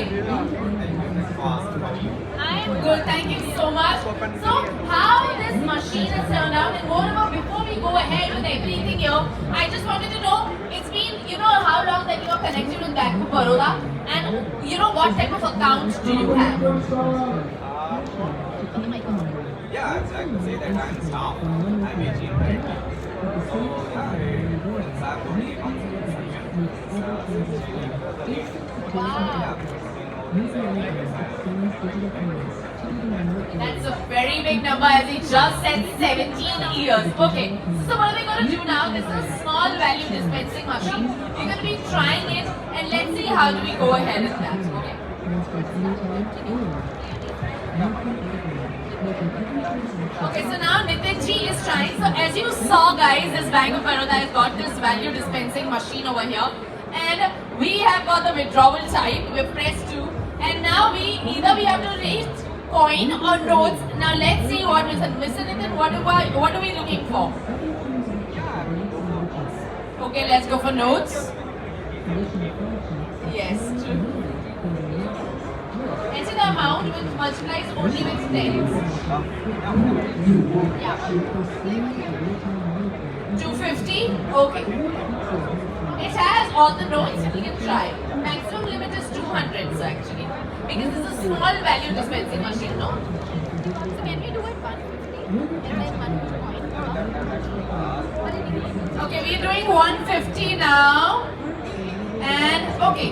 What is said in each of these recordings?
doing? I am good, thank you so much. So, how this machine has turned out, and moreover, before we go ahead with everything here, I just wanted to know, it's been, how long that you are connected with Bank of Baroda, and what type of accounts do you have? Yeah, I can say that I'm staff. I'm aging currently. So yeah, it's only a That's a very big number, as he just said, 17 years. Okay, so what are we going to do now? This is a small value dispensing machine. We're going to be trying it, and let's see how do we go ahead with that. Okay, so now Nitin ji is trying. So as you saw, guys, this Bank of Baroda has got this value dispensing machine over here, and we have got the withdrawal type. We've pressed 2, and now we have to rate coin or notes. Now let's see what Mr. Nitin, what are we looking for? Okay, let's go for notes. Yes, 2. Enter the amount which multiplies only with tens. Yeah. 250. Okay. It has all the notes. You can try. Maximum limit is 200 actually, because this is a small value dispensing machine, no? So can we do it 150 and then 1 coin? Okay, we're doing 150 now. And okay.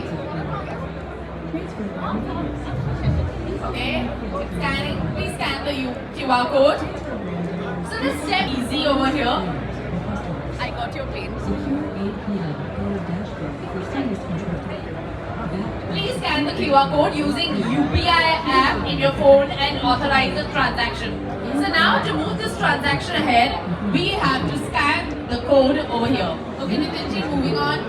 Okay, scanning. Please scan the QR code. So this step easy over here. I got your pin. Please scan the QR code using UPI app in your phone and authorize the transaction. So now to move this transaction ahead, we have to scan the code over here. Okay, Nitinji, moving on.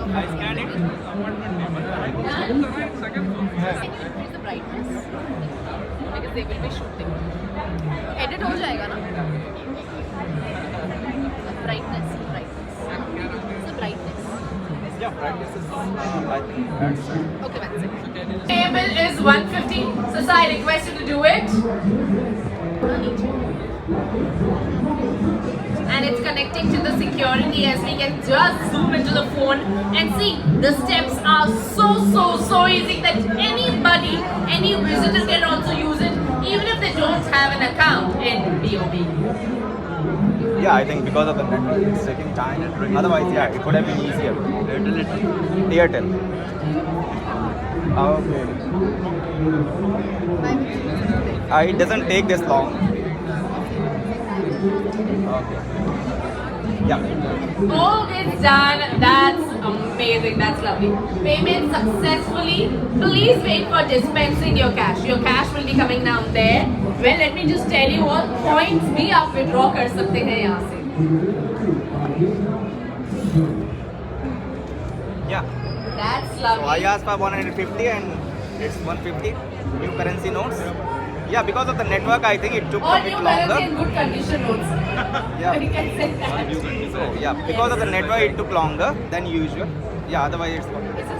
I scanned it. Can you increase the brightness? Because they will be shooting. Edit हो जाएगा ना? Brightness. So brightness. Yeah, practice is I think that's Okay, that's it. Payable is 150. So sir, I request you to do it. And it's connecting to the security, as we can just zoom into the phone and see the steps are so easy that anybody, any visitor can also use it, even if they don't have an account in BOB. yeah, I think because of the network, it's taking time. Otherwise, yeah, it would have been easier. Airtel. Okay. It doesn't take this long. Okay. Yeah. Oh, it's done. That's amazing. That's lovely. Payment successfully. Please wait for dispensing your cash. Your cash will be coming down there. Well, let me just tell you what points भी आप withdraw कर सकते हैं यहाँ से. Yeah. That's So lovely. I asked for 150 and it's 150 new currency notes. Yeah, because of the network, I think it took All a bit new currency longer. in good condition notes. Yeah. We can say that. So yeah, because of the network, it took longer than usual. Yeah, otherwise it's fine. It's a